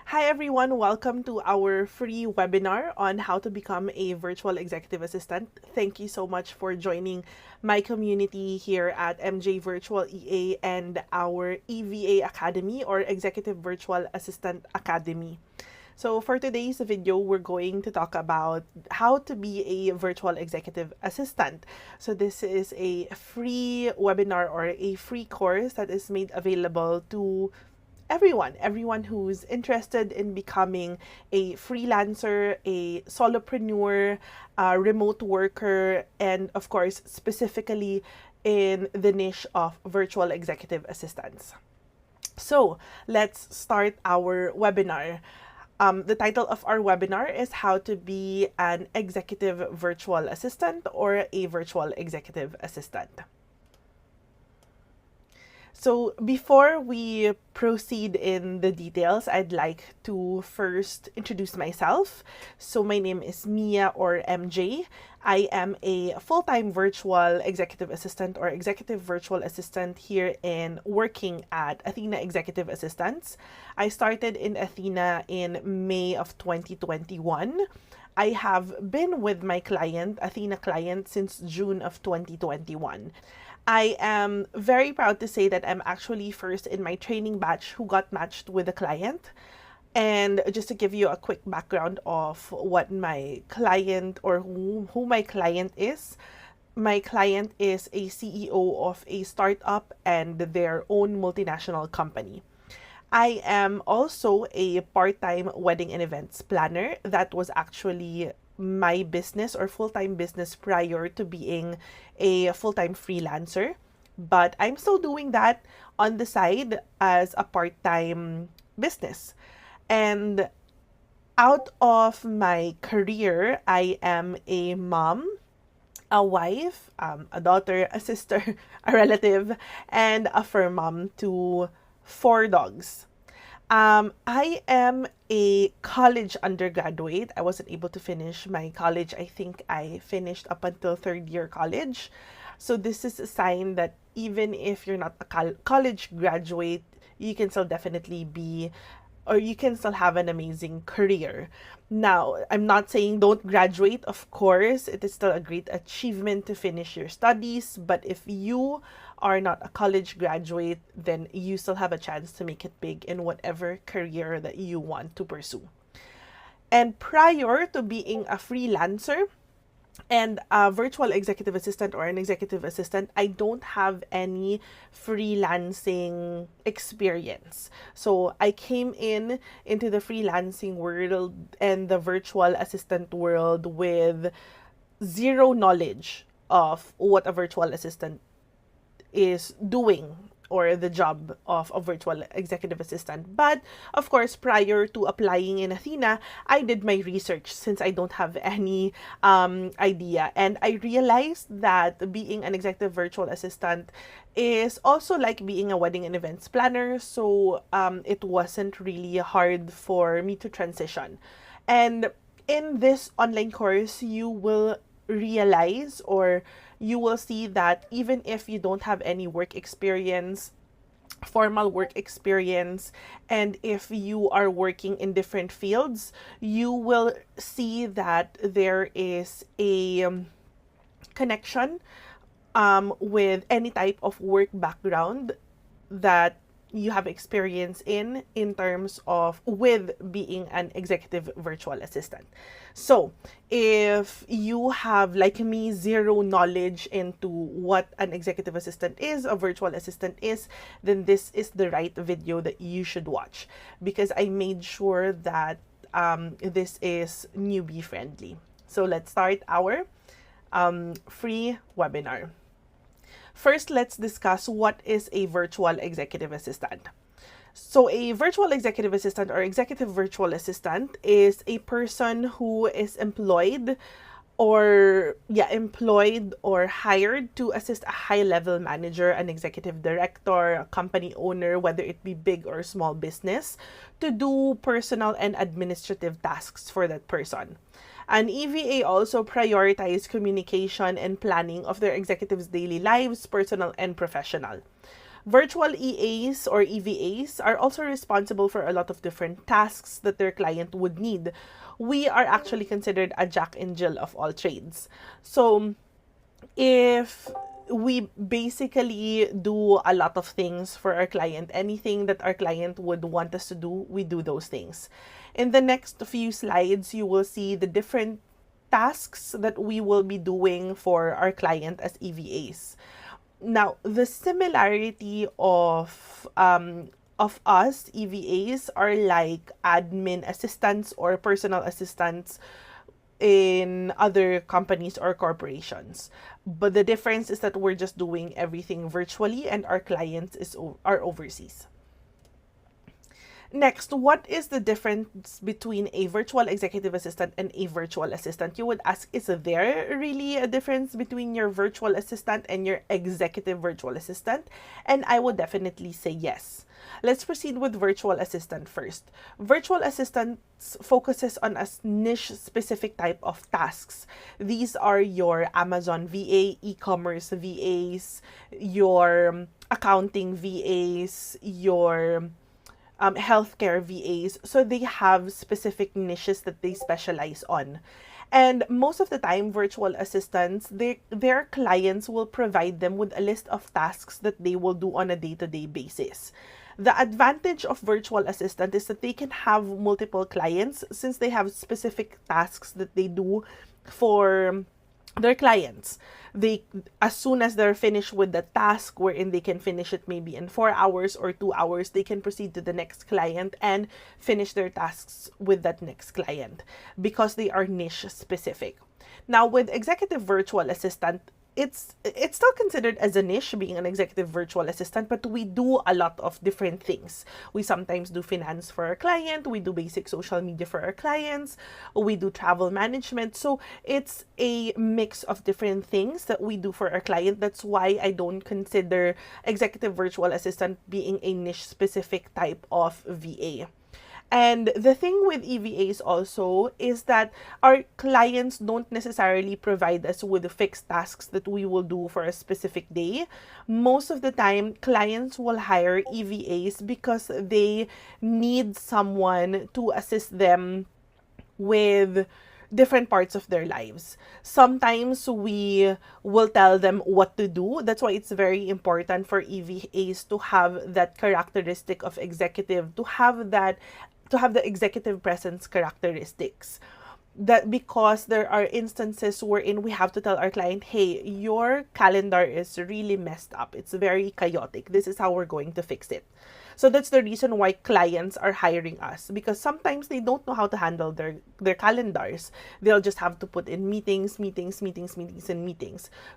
Hi everyone, welcome to our free webinar on how to become a virtual executive assistant. Thank you so much for joining my community here at MJ Virtual EA and our EVA Academy or Executive Virtual Assistant Academy. So for today's video, we're going to talk about how to be a virtual executive assistant. So this is a free webinar or a free course that is made available to everyone who's interested in becoming a freelancer, a solopreneur, a remote worker, and of course, specifically in the niche of virtual executive assistants. So let's start our webinar. The title of our webinar is How to Be an Executive Virtual Assistant or a Virtual Executive Assistant. So before we proceed in the details, I'd like to first introduce myself. So my name is Mia or MJ. I am a full-time virtual executive assistant or executive virtual assistant here in working at Athena Executive Assistants. I started in Athena in May of 2021. I have been with my client, Athena client, since June of 2021. I am very proud to say that I'm actually first in my training batch who got matched with a client. And just to give you a quick background of what my client or who my client is a CEO of a startup and their own multinational company. I am also a part-time wedding and events planner. That was actually my business or full-time business prior to being a full-time freelancer. But I'm still doing that on the side as a part-time business. And out of my career, I am a mom, a wife, a daughter, a sister, a relative, and a fur mom to 4 dogs. I am a college undergraduate. I wasn't able to finish my college. I think I finished up until third year college. So this is a sign that even if you're not a college graduate, you can still definitely be or you can still have an amazing career. Now, I'm not saying don't graduate, of course. It is still a great achievement to finish your studies. But if you are not a college graduate, then you still have a chance to make it big in whatever career that you want to pursue. And prior to being a freelancer, and a virtual executive assistant or an executive assistant, I don't have any freelancing experience. So I came into the freelancing world and the virtual assistant world with zero knowledge of what a virtual assistant is doing or the job of a virtual executive assistant. But of course, prior to applying in Athena, I did my research since I don't have any idea. And I realized that being an executive virtual assistant is also like being a wedding and events planner. So it wasn't really hard for me to transition. And in this online course, you will realize or you will see that even if you don't have any work experience, formal work experience, and if you are working in different fields, you will see that there is a connection with any type of work background that you have experience in terms of with being an executive virtual assistant. So if you have, like me, zero knowledge into what an executive assistant is, a virtual assistant is, then this is the right video that you should watch because I made sure that this is newbie friendly. So let's start our free webinar. First, let's discuss what is a virtual executive assistant. So a virtual executive assistant or executive virtual assistant is a person who is employed or hired to assist a high-level manager, an executive director, a company owner, whether it be big or small business, to do personal and administrative tasks for that person. An EVA also prioritizes communication and planning of their executives' daily lives, personal and professional. Virtual EAs or EVAs are also responsible for a lot of different tasks that their client would need. We are actually considered a jack and Jill of all trades. So if we basically do a lot of things for our client, anything that our client would want us to do, we do those things. In the next few slides, you will see the different tasks that we will be doing for our client as EVAs. Now, the similarity of us EVAs are like admin assistants or personal assistants in other companies or corporations. But the difference is that we're just doing everything virtually and our clients are overseas. Next, what is the difference between a virtual executive assistant and a virtual assistant? You would ask, is there really a difference between your virtual assistant and your executive virtual assistant? And I would definitely say yes. Let's proceed with virtual assistant first. Virtual assistants focuses on a niche specific type of tasks. These are your Amazon VA, e-commerce VAs, your accounting VAs, your healthcare VAs. So they have specific niches that they specialize on. And most of the time, virtual assistants, their clients will provide them with a list of tasks that they will do on a day-to-day basis. The advantage of virtual assistant is that they can have multiple clients since they have specific tasks that they do for their clients. They, as soon as they're finished with the task wherein they can finish it maybe in 4 hours or 2 hours, they can proceed to the next client and finish their tasks with that next client because they are niche specific. Now with executive virtual assistant, it's still considered as a niche being an executive virtual assistant, but we do a lot of different things. We sometimes do finance for our client, we do basic social media for our clients, we do travel management. So it's a mix of different things that we do for our client. That's why I don't consider executive virtual assistant being a niche specific type of VA. And the thing with EVAs also is that our clients don't necessarily provide us with the fixed tasks that we will do for a specific day. Most of the time, clients will hire EVAs because they need someone to assist them with different parts of their lives. Sometimes we will tell them what to do. That's why it's very important for EVAs to have that characteristic of executive, to have the executive presence characteristics. That because there are instances wherein we have to tell our client, hey, your calendar is really messed up. It's very chaotic. This is how we're going to fix it. So that's the reason why clients are hiring us, because sometimes they don't know how to handle their calendars. They'll just have to put in meetings.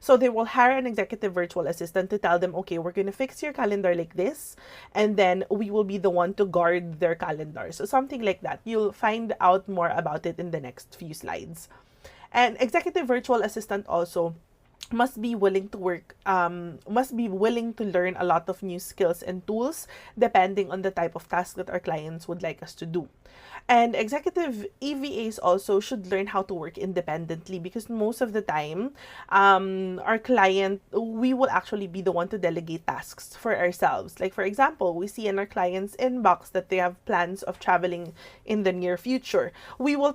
So they will hire an executive virtual assistant to tell them, okay, we're going to fix your calendar like this, and then we will be the one to guard their calendar. So something like that. You'll find out more about it in the next few slides. And executive virtual assistant also must be willing to learn a lot of new skills and tools depending on the type of task that our clients would like us to do. And executive EVAs also should learn how to work independently, because most of the time, our client, we will actually be the one to delegate tasks for ourselves. Like for example, we see in our client's inbox that they have plans of traveling in the near future. We will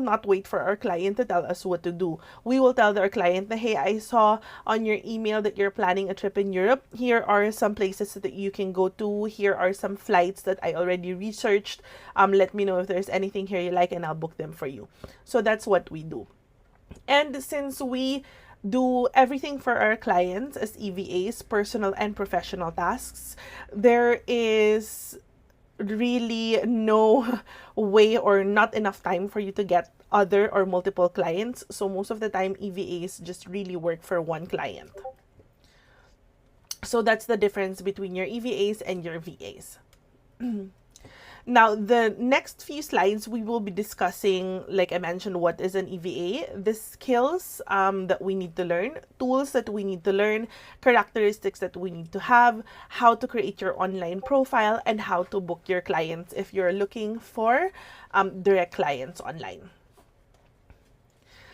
not wait for our client to tell us what to do. We will tell our client that, hey, I saw on your email that you're planning a trip in Europe. Here are some places that you can go to. Here are some flights that I already researched. Let me know if there's anything here you like and I'll book them for you. So that's what we do. And since we do everything for our clients as EVAs, personal and professional tasks, there is really no way or not enough time for you to get other or multiple clients. So most of the time, EVAs just really work for one client. So that's the difference between your EVAs and your VAs. Now, the next few slides, we will be discussing, like I mentioned, what is an EVA, the skills that we need to learn, tools that we need to learn, characteristics that we need to have, how to create your online profile, and how to book your clients if you're looking for direct clients online.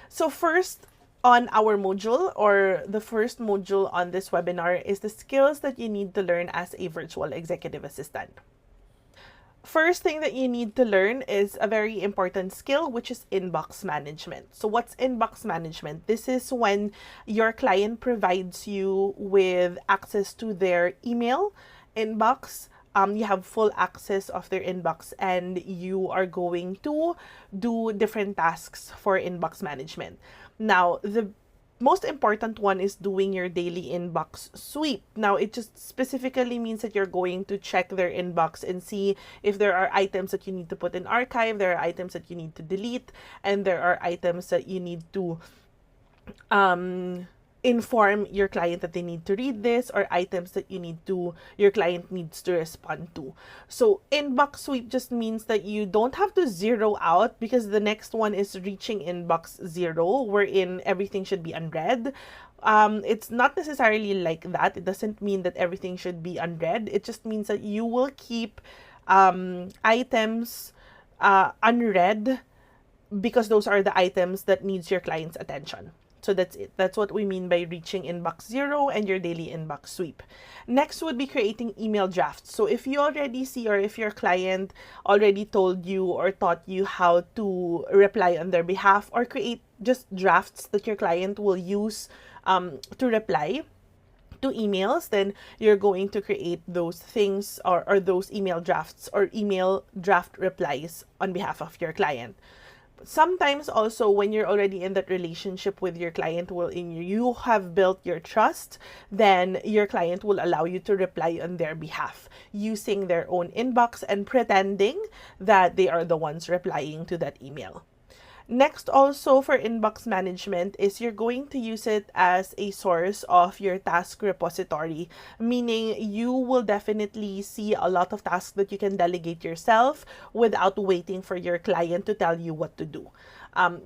So first, on our module, or the first module on this webinar, is the skills that you need to learn as a virtual executive assistant. First thing that you need to learn is a very important skill, which is inbox management. So what's inbox management? This is when your client provides you with access to their email inbox. You have full access of their inbox, and you are going to do different tasks for inbox management. Now, the most important one is doing your daily inbox sweep. Now, it just specifically means that you're going to check their inbox and see if there are items that you need to put in archive, there are items that you need to delete, and there are items that you need to inform your client that they need to read this, or items that your client needs to respond to. So inbox sweep just means that you don't have to zero out, because the next one is reaching inbox zero, wherein everything should be unread. It's not necessarily like that. It doesn't mean that everything should be unread. It just means that you will keep items unread, because those are the items that needs your client's attention. So that's it. That's what we mean by reaching inbox zero and your daily inbox sweep. Next would be creating email drafts. So if you already see, or if your client already told you or taught you how to reply on their behalf, or create just drafts that your client will use to reply to emails, then you're going to create those things, or those email drafts or email draft replies on behalf of your client. Sometimes also, when you're already in that relationship with your client, you have built your trust, then your client will allow you to reply on their behalf using their own inbox and pretending that they are the ones replying to that email. Next, also for inbox management, is you're going to use it as a source of your task repository, meaning you will definitely see a lot of tasks that you can delegate yourself without waiting for your client to tell you what to do,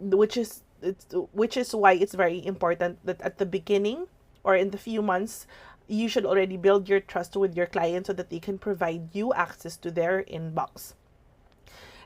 which is why it's very important that at the beginning, or in the few months, you should already build your trust with your client so that they can provide you access to their inbox.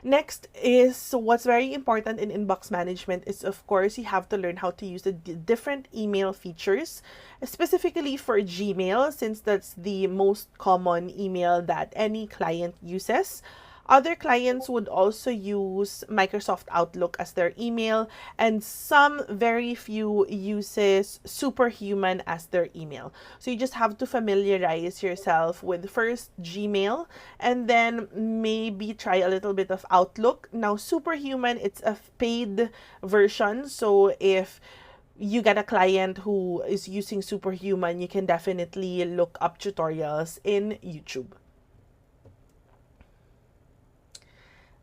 Next is, what's very important in inbox management is, of course, you have to learn how to use the different email features, specifically for Gmail, since that's the most common email that any client uses. Other clients would also use Microsoft Outlook as their email, and some very few uses Superhuman as their email. So you just have to familiarize yourself with first Gmail, and then maybe try a little bit of Outlook. Now, Superhuman, it's a paid version, so if you get a client who is using Superhuman, you can definitely look up tutorials in YouTube.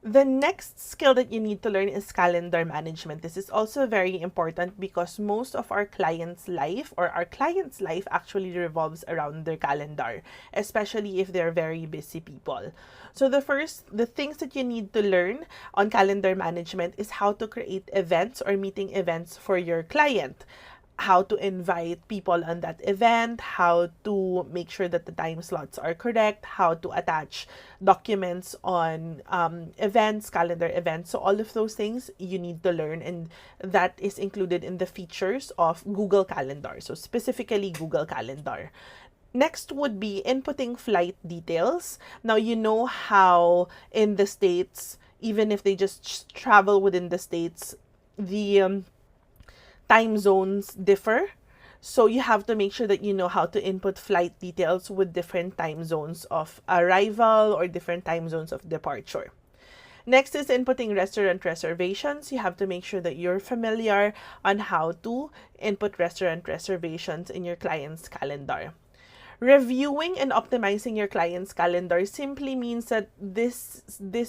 The next skill that you need to learn is calendar management. This is also very important because most of our clients' life, or our clients' life, actually revolves around their calendar, especially if they're very busy people. So the things that you need to learn on calendar management is how to create events or meeting events for your client, how to invite people on that event, how to make sure that the time slots are correct, how to attach documents on events, calendar events. So all of those things you need to learn, and that is included in the features of Google Calendar, so specifically Google Calendar. Next would be inputting flight details. Now, you know how in the States, even if they just travel within the States, the time zones differ. So you have to make sure that you know how to input flight details with different time zones of arrival or different time zones of departure. Next is inputting restaurant reservations. You have to make sure that you're familiar on how to input restaurant reservations in your client's calendar. Reviewing and optimizing your client's calendar simply means that this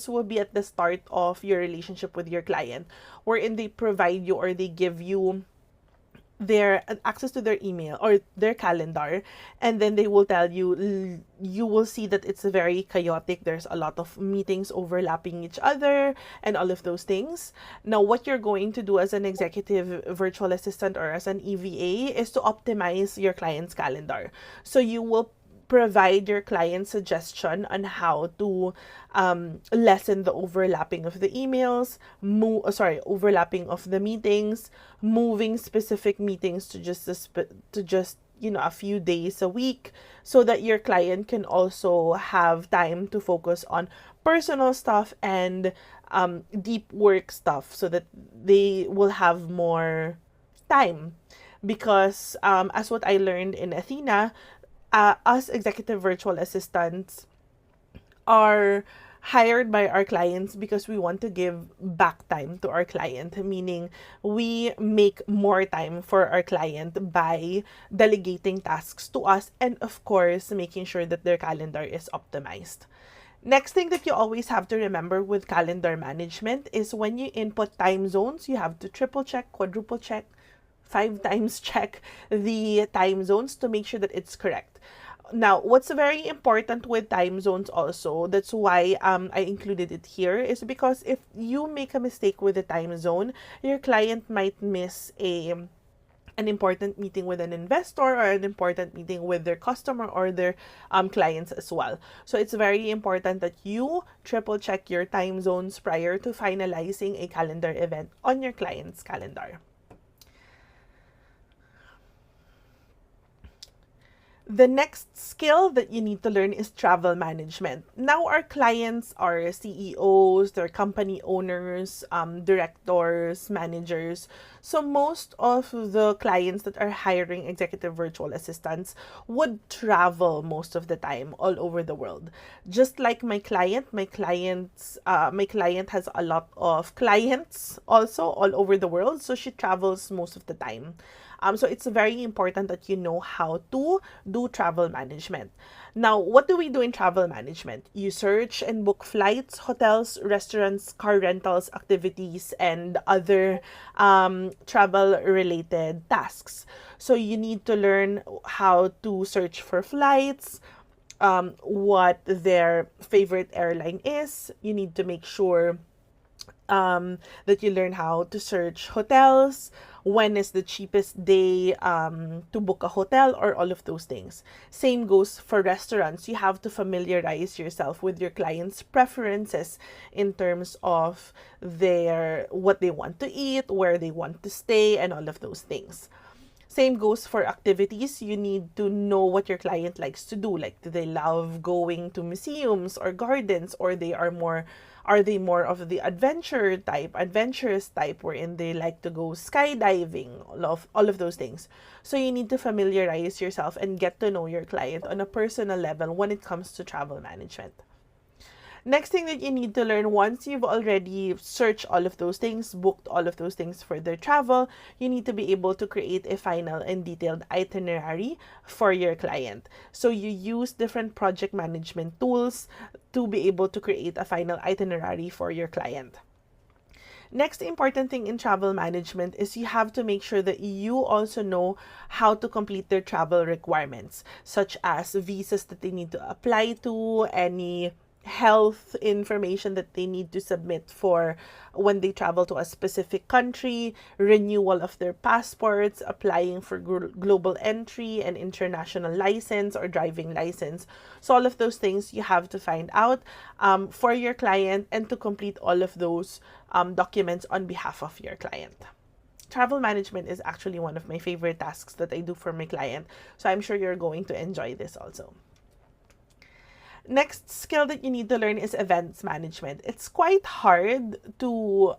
will be at the start of your relationship with your client, wherein they provide you, or they give you their access to their email or their calendar, and then they will tell you, you will see that it's very chaotic. There's a lot of meetings overlapping each other and all of those things. Now, what you're going to do as an executive virtual assistant or as an EVA is to optimize your client's calendar. So you will provide your client suggestion on how to lessen the overlapping of the emails, overlapping of the meetings, moving specific meetings to just a few days a week, so that your client can also have time to focus on personal stuff and deep work stuff, so that they will have more time. Because as what I learned in Athena, us executive virtual assistants are hired by our clients because we want to give back time to our client, meaning we make more time for our client by delegating tasks to us, and of course making sure that their calendar is optimized. Next thing that you always have to remember with calendar management is when you input time zones, you have to triple check, quadruple check, 5 times check the time zones to make sure that it's correct. Now, what's very important with time zones also, that's why I included it here, is because if you make a mistake with the time zone, your client might miss an important meeting with an investor, or an important meeting with their customer or their clients as well. So it's very important that you triple check your time zones prior to finalizing a calendar event on your client's calendar. The next skill that you need to learn is travel management. Now, our clients are CEOs, they're company owners, directors, managers. So most of the clients that are hiring executive virtual assistants would travel most of the time all over the world. Just like my client, my client has a lot of clients also all over the world, so she travels most of the time. So it's very important that you know how to do travel management. Now, what do we do in travel management? You search and book flights, hotels, restaurants, car rentals, activities, and other travel-related tasks. So you need to learn how to search for flights, what their favorite airline is. You need to make sure that you learn how to search hotels, when is the cheapest day to book a hotel, or all of those things. Same goes for restaurants. You have to familiarize yourself with your clients' preferences in terms of what they want to eat, where they want to stay, and all of those things. Same goes for activities. You need to know what your client likes to do. Like, do they love going to museums or gardens, or are they more of the adventurous type, wherein they like to go skydiving, all of those things. So you need to familiarize yourself and get to know your client on a personal level when it comes to travel management. Next thing that you need to learn, once you've already searched all of those things, booked all of those things for their travel, you need to be able to create a final and detailed itinerary for your client. So you use different project management tools to be able to create a final itinerary for your client. Next important thing in travel management is you have to make sure that you also know how to complete their travel requirements, such as visas that they need to apply to, any health information that they need to submit for when they travel to a specific country, renewal of their passports, applying for global entry and international license or driving license. So all of those things you have to find out for your client, and to complete all of those documents on behalf of your client. Travel management is actually one of my favorite tasks that I do for my client, so I'm sure you're going to enjoy this also. Next skill that you need to learn is events management. It's quite hard to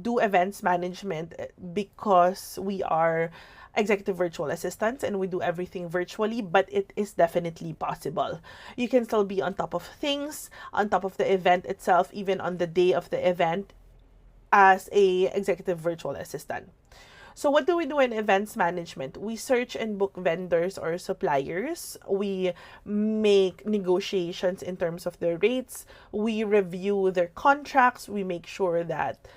do events management because we are executive virtual assistants and we do everything virtually, but it is definitely possible. You can still be on top of things, on top of the event itself, even on the day of the event, as a executive virtual assistant. So what do we do in events management? We search and book vendors or suppliers. We make negotiations in terms of their rates. We review their contracts. We make sure that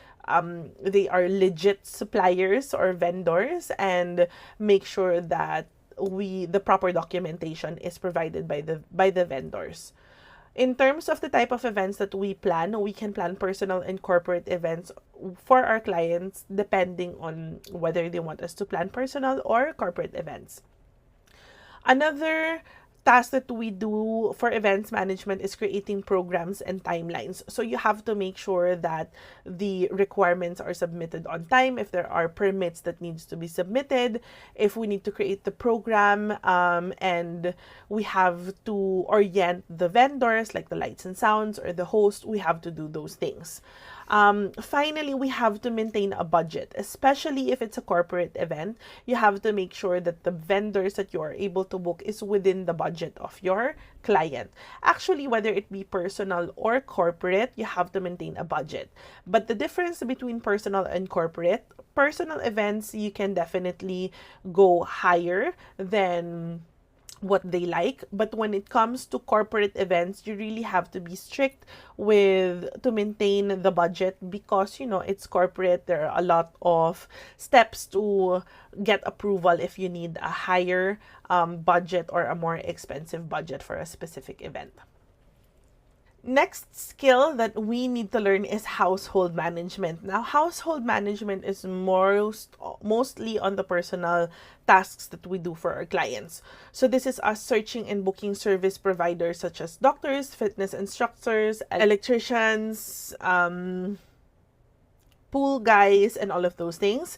they are legit suppliers or vendors, and make sure that the proper documentation is provided by the vendors. In terms of the type of events that we can plan personal and corporate events for our clients, depending on whether they want us to plan personal or corporate events. Another task that we do for events management is creating programs and timelines. So you have to make sure that the requirements are submitted on time, if there are permits that needs to be submitted, if we need to create the program, and we have to orient the vendors like the lights and sounds or the host, we have to do those things. Finally, we have to maintain a budget, especially if it's a corporate event. You have to make sure that the vendors that you are able to book is within the budget of your client. Actually, whether it be personal or corporate, you have to maintain a budget. But the difference between personal and corporate, personal events, you can definitely go higher than what they like, but when it comes to corporate events, you really have to be strict with to maintain the budget, because it's corporate. There are a lot of steps to get approval if you need a higher budget or a more expensive budget for a specific event. Next skill that we need to learn is household management. Now, household management is mostly on the personal tasks that we do for our clients. So this is us searching and booking service providers such as doctors, fitness instructors, electricians, pool guys, and all of those things.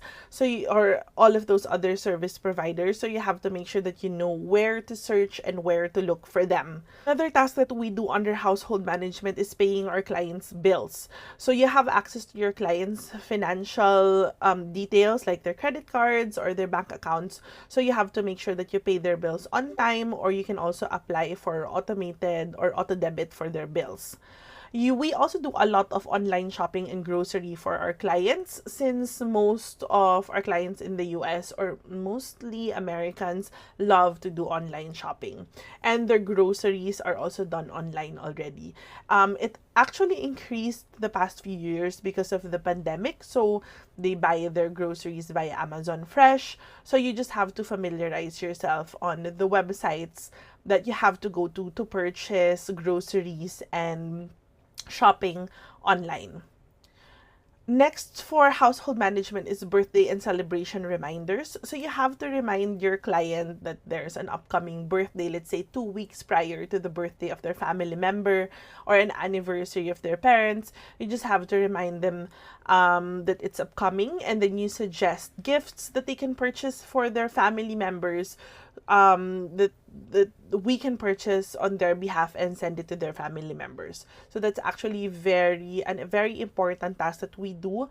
Or all of those other service providers. So you have to make sure that you know where to search and where to look for them. Another task that we do under household management is paying our clients' bills. So you have access to your clients' financial details like their credit cards or their bank accounts. So you have to make sure that you pay their bills on time, or you can also apply for automated or auto debit for their bills. We also do a lot of online shopping and grocery for our clients, since most of our clients in the US, or mostly Americans, love to do online shopping. And their groceries are also done online already. It actually increased the past few years because of the pandemic. So they buy their groceries via Amazon Fresh. So you just have to familiarize yourself on the websites that you have to go to purchase groceries and shopping online. Next for household management is birthday and celebration reminders. So you have to remind your client that there's an upcoming birthday, let's say 2 weeks prior to the birthday of their family member, or an anniversary of their parents. You just have to remind them that it's upcoming, and then you suggest gifts that they can purchase for their family members, that we can purchase on their behalf and send it to their family members. So that's actually a very important task that we do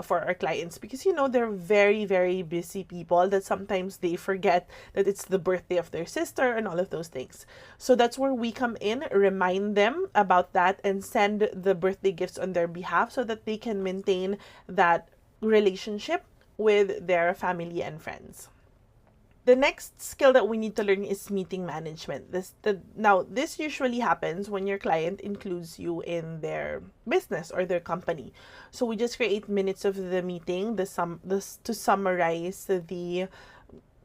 for our clients, because they're very, very busy people, that sometimes they forget that it's the birthday of their sister and all of those things. So that's where we come in, remind them about that, and send the birthday gifts on their behalf so that they can maintain that relationship with their family and friends. The next skill that we need to learn is meeting management. This usually happens when your client includes you in their business or their company. So we just create minutes of the meeting, to summarize the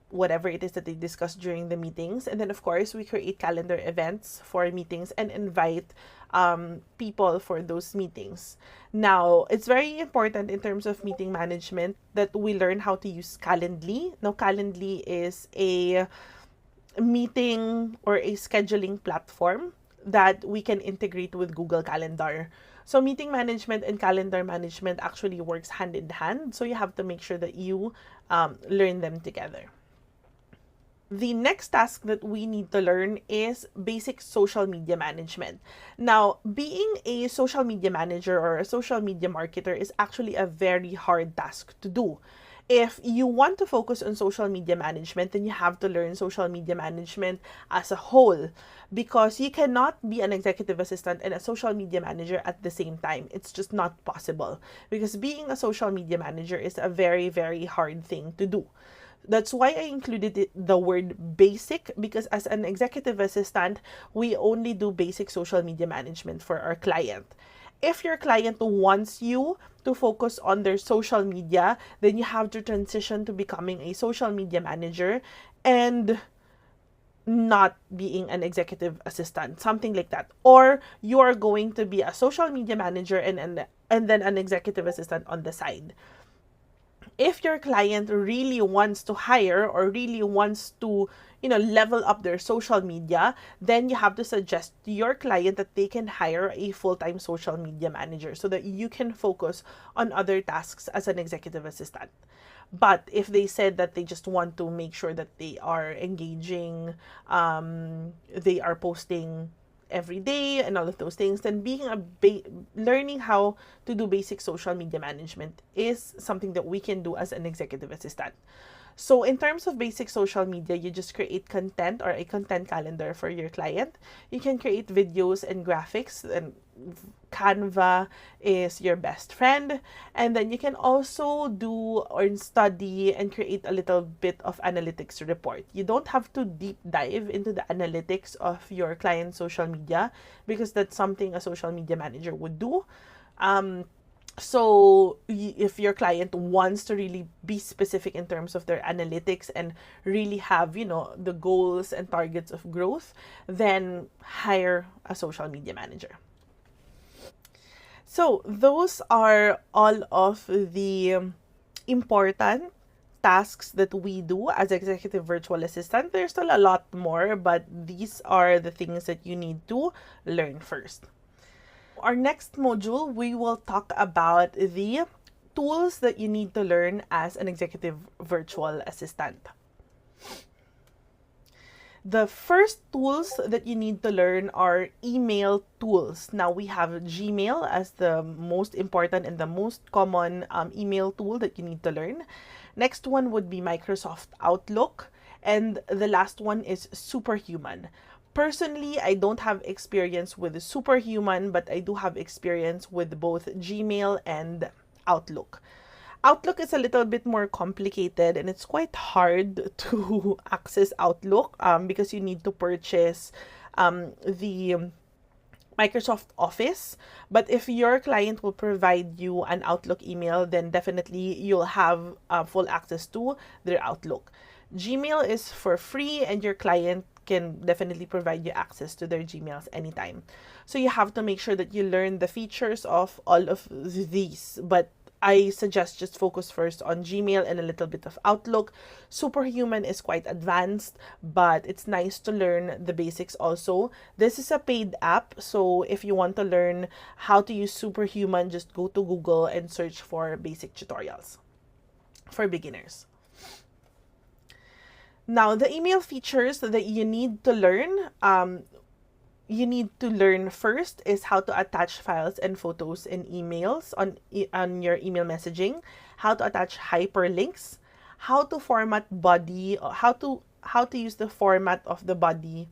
whatever it is that they discuss during the meetings. And then, of course, we create calendar events for meetings and invite people for those meetings. Now, it's very important in terms of meeting management that we learn how to use Calendly. Now, Calendly is a meeting or a scheduling platform that we can integrate with Google Calendar. So meeting management and calendar management actually works hand in hand. So you have to make sure that you learn them together. The next task that we need to learn is basic social media management. Now, being a social media manager or a social media marketer is actually a very hard task to do. If you want to focus on social media management, then you have to learn social media management as a whole, because you cannot be an executive assistant and a social media manager at the same time. It's just not possible, because being a social media manager is a very, very hard thing to do. That's why I included the word basic, because as an executive assistant, we only do basic social media management for our client. If your client wants you to focus on their social media, then you have to transition to becoming a social media manager and not being an executive assistant, something like that. Or you are going to be a social media manager and then an executive assistant on the side. If your client really wants to hire or really wants to, level up their social media, then you have to suggest to your client that they can hire a full-time social media manager so that you can focus on other tasks as an executive assistant. But if they said that they just want to make sure that they are engaging, they are posting every day and all of those things, then learning how to do basic social media management is something that we can do as an executive assistant. So in terms of basic social media, you just create content or a content calendar for your client. You can create videos and graphics, and Canva is your best friend. And then you can also do or study and create a little bit of analytics report. You don't have to deep dive into the analytics of your client's social media because that's something a social media manager would do. So if your client wants to really be specific in terms of their analytics and really have, the goals and targets of growth, then hire a social media manager. So those are all of the important tasks that we do as executive virtual assistant. There's still a lot more, but these are the things that you need to learn first. Our next module, we will talk about the tools that you need to learn as an executive virtual assistant. The first tools that you need to learn are email tools. Now, we have Gmail as the most important and the most common email tool that you need to learn. Next one would be Microsoft Outlook. And the last one is Superhuman. Personally, I don't have experience with Superhuman, but I do have experience with both Gmail and Outlook. Outlook is a little bit more complicated and it's quite hard to access Outlook because you need to purchase the Microsoft Office. But if your client will provide you an Outlook email, then definitely you'll have full access to their Outlook. Gmail is for free and your client can definitely provide you access to their Gmails anytime. So you have to make sure that you learn the features of all of these. But I suggest just focus first on Gmail and a little bit of Outlook. Superhuman is quite advanced, but it's nice to learn the basics also. This is a paid app, so if you want to learn how to use Superhuman, just go to Google and search for basic tutorials for beginners. Now, the email features that you need to learn, first is how to attach files and photos in emails on your email messaging, how to attach hyperlinks, how to format body, how to use the format of the body,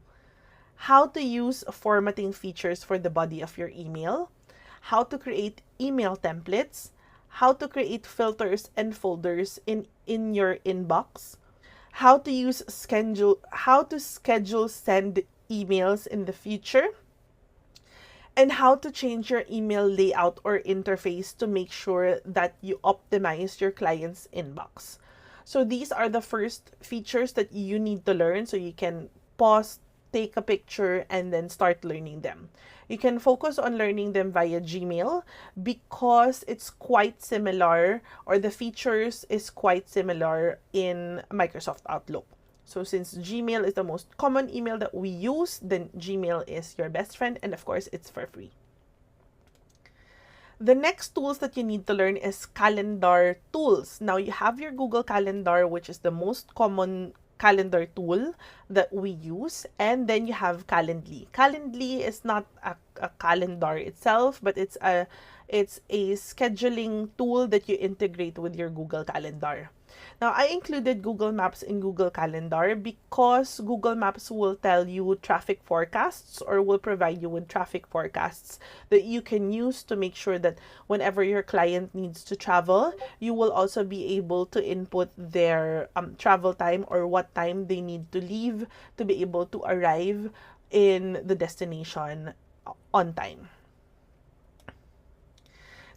how to use formatting features for the body of your email, how to create email templates, how to create filters and folders in your inbox, how to schedule send emails in the future, and how to change your email layout or interface to make sure that you optimize your client's inbox. So these are the first features that you need to learn so you can pause, take a picture, and then start learning them. You can focus on learning them via Gmail because it's quite similar, or the features is quite similar in Microsoft Outlook. So since Gmail is the most common email that we use, then Gmail is your best friend, and of course, it's for free. The next tools that you need to learn is calendar tools. Now, you have your Google Calendar, which is the most common calendar tool that we use, and then you have Calendly. Calendly is not a calendar itself, but it's a scheduling tool that you integrate with your Google Calendar. Now, I included Google Maps in Google Calendar because Google Maps will tell you traffic forecasts, or will provide you with traffic forecasts that you can use to make sure that whenever your client needs to travel, you will also be able to input their travel time or what time they need to leave to be able to arrive in the destination on time.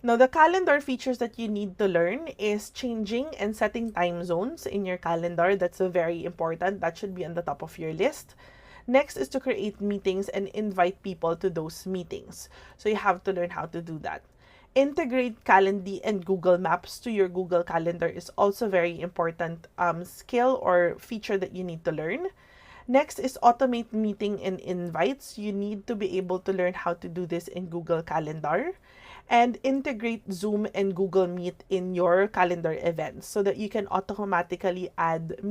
Now, the calendar features that you need to learn is changing and setting time zones in your calendar. That's very important. That should be on the top of your list. Next is to create meetings and invite people to those meetings. So you have to learn how to do that. Integrate Calendly and Google Maps to your Google Calendar is also very important skill or feature that you need to learn. Next is automate meeting and invites. You need to be able to learn how to do this in Google Calendar. And integrate Zoom and Google Meet in your calendar events so that you can automatically add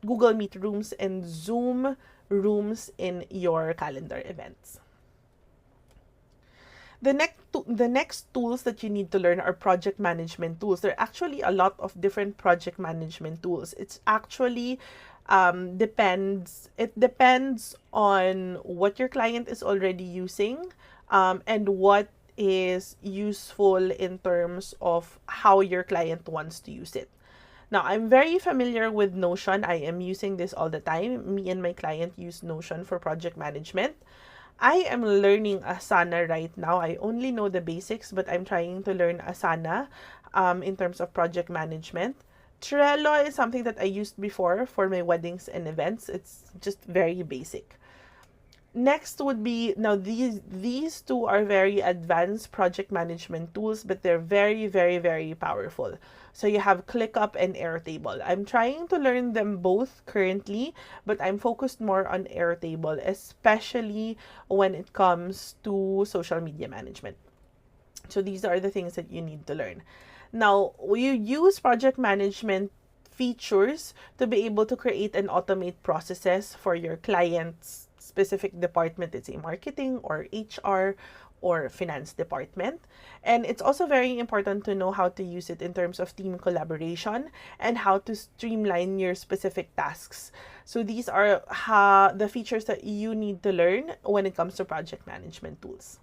Google Meet rooms and Zoom rooms in your calendar events. The next tools that you need to learn are project management tools. There are actually a lot of different project management tools. It's actually it depends on what your client is already using, and what is useful in terms of how your client wants to use it. Now, I'm very familiar with Notion. I am using this all the time. Me and my client use Notion for project management. I am learning Asana right now. I only know the basics, but I'm trying to learn Asana in terms of project management. Trello is something that I used before for my weddings and events. It's just very basic. Next would be, now these two are very advanced project management tools, but they're very, very, very powerful. So you have ClickUp and Airtable. I'm trying to learn them both currently, but I'm focused more on Airtable, especially when it comes to social media management. So these are the things that you need to learn. Now, you use project management features to be able to create and automate processes for your clients' specific department. It's a marketing or HR or finance department. And it's also very important to know how to use it in terms of team collaboration and how to streamline your specific tasks. So these are the features that you need to learn when it comes to project management tools.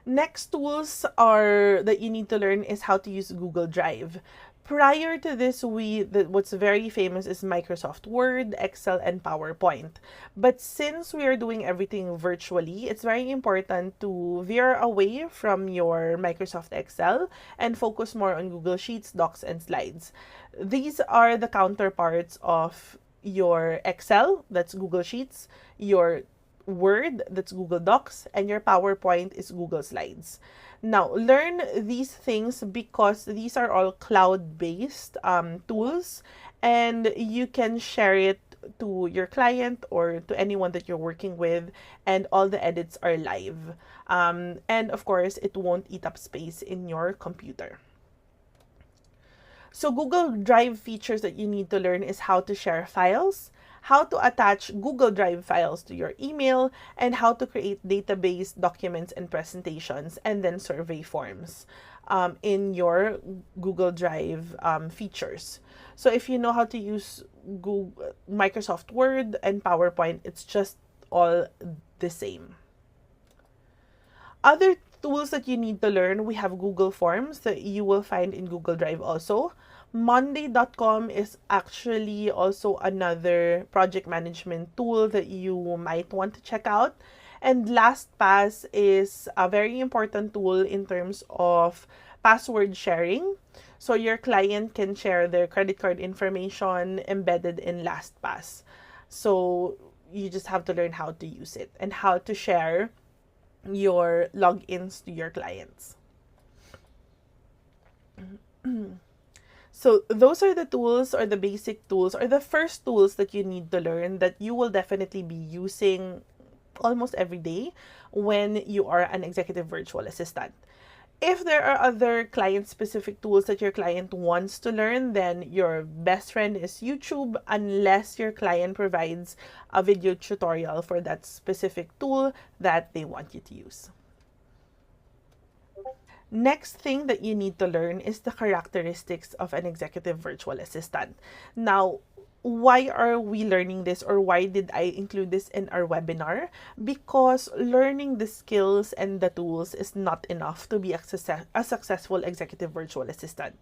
Next tools that you need to learn is how to use Google Drive. Prior to this, what's very famous is Microsoft Word, Excel, and PowerPoint. But since we are doing everything virtually, it's very important to veer away from your Microsoft Excel and focus more on Google Sheets, Docs, and Slides. These are the counterparts of your Excel, that's Google Sheets, your Word, that's Google Docs, and your PowerPoint is Google Slides. Now, learn these things because these are all cloud-based tools, and you can share it to your client or to anyone that you're working with, and all the edits are live. And of course, it won't eat up space in your computer. So Google Drive features that you need to learn is how to share files, how to attach Google Drive files to your email, and how to create database documents and presentations, and then survey forms in your Google Drive features. So if you know how to use Microsoft Word and PowerPoint, it's just all the same. Other tools that you need to learn, we have Google Forms that you will find in Google Drive also. Monday.com is actually also another project management tool that you might want to check out. And LastPass is a very important tool in terms of password sharing. So your client can share their credit card information embedded in LastPass. So you just have to learn how to use it and how to share your logins to your clients. So those are the tools, or the basic tools, or the first tools that you need to learn that you will definitely be using almost every day when you are an executive virtual assistant. If there are other client-specific tools that your client wants to learn, then your best friend is YouTube, unless your client provides a video tutorial for that specific tool that they want you to use. Next thing that you need to learn is the characteristics of an executive virtual assistant. Now, why are we learning this, or why did I include this in our webinar? Because learning the skills and the tools is not enough to be a successful executive virtual assistant.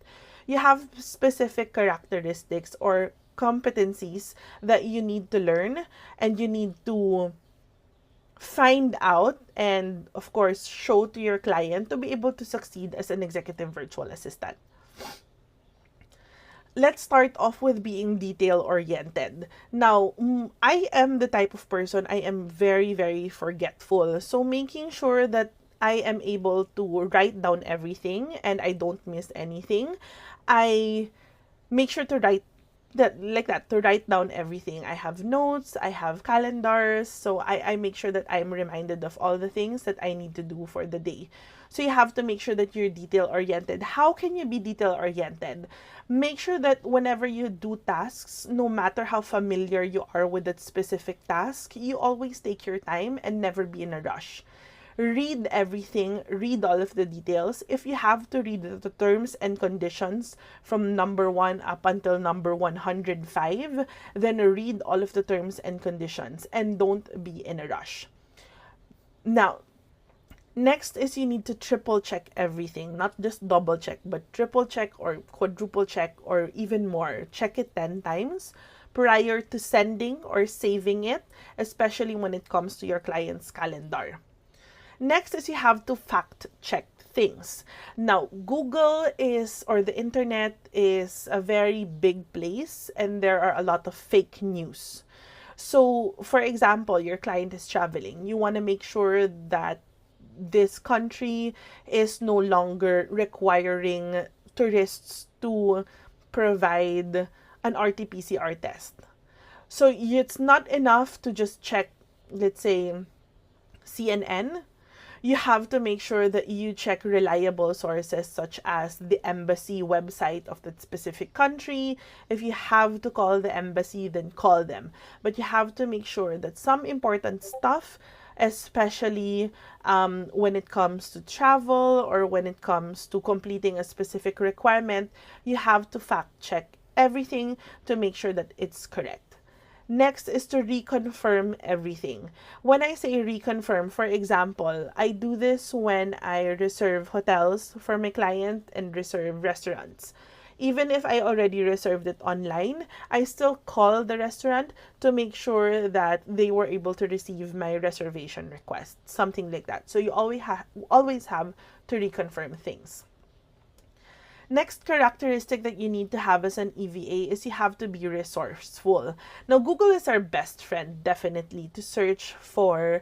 You have specific characteristics or competencies that you need to learn, and you need to find out and, of course, show to your client to be able to succeed as an executive virtual assistant. Let's start off with being detail-oriented. Now, I am the type of person, I am very, very forgetful. So making sure that I am able to write down everything and I don't miss anything. I make sure to write to write down everything. I have notes, I have calendars, so I make sure that I'm reminded of all the things that I need to do for the day. So you have to make sure that you're detail oriented. How can you be detail oriented? Make sure that whenever you do tasks, no matter how familiar you are with that specific task, you always take your time and never be in a rush. Read everything, read all of the details. If you have to read the terms and conditions from number 1 up until number 105, then read all of the terms and conditions and don't be in a rush. Now, next is you need to triple check everything, not just double check, but triple check or quadruple check or even more. Check it 10 times prior to sending or saving it, especially when it comes to your client's calendar. Next is you have to fact check things. Now, Google or the internet is a very big place and there are a lot of fake news. So, for example, your client is traveling. You want to make sure that this country is no longer requiring tourists to provide an RT-PCR test. So, it's not enough to just check, let's say, CNN. You have to make sure that you check reliable sources such as the embassy website of that specific country. If you have to call the embassy, then call them. But you have to make sure that some important stuff, especially when it comes to travel or when it comes to completing a specific requirement, you have to fact check everything to make sure that it's correct. Next is to reconfirm everything. When I say reconfirm, for example, I do this when I reserve hotels for my client and reserve restaurants. Even if I already reserved it online, I still call the restaurant to make sure that they were able to receive my reservation request, something like that. So you always have to reconfirm things. Next characteristic that you need to have as an EVA is you have to be resourceful. Now, Google is our best friend, definitely, to search for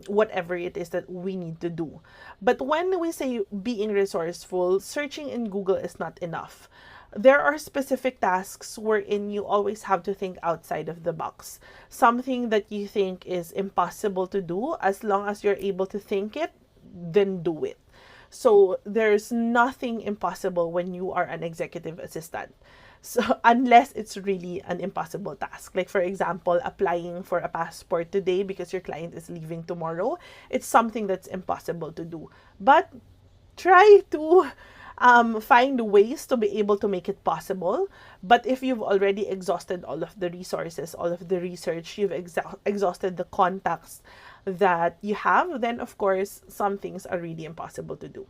whatever it is that we need to do. But when we say being resourceful, searching in Google is not enough. There are specific tasks wherein you always have to think outside of the box. Something that you think is impossible to do, as long as you're able to think it, then do it. So there's nothing impossible when you are an executive assistant. So unless it's really an impossible task. Like for example, applying for a passport today because your client is leaving tomorrow. It's something that's impossible to do. But try to find ways to be able to make it possible. But if you've already exhausted all of the resources, all of the research, you've exhausted the contacts that you have, then of course some things are really impossible to do.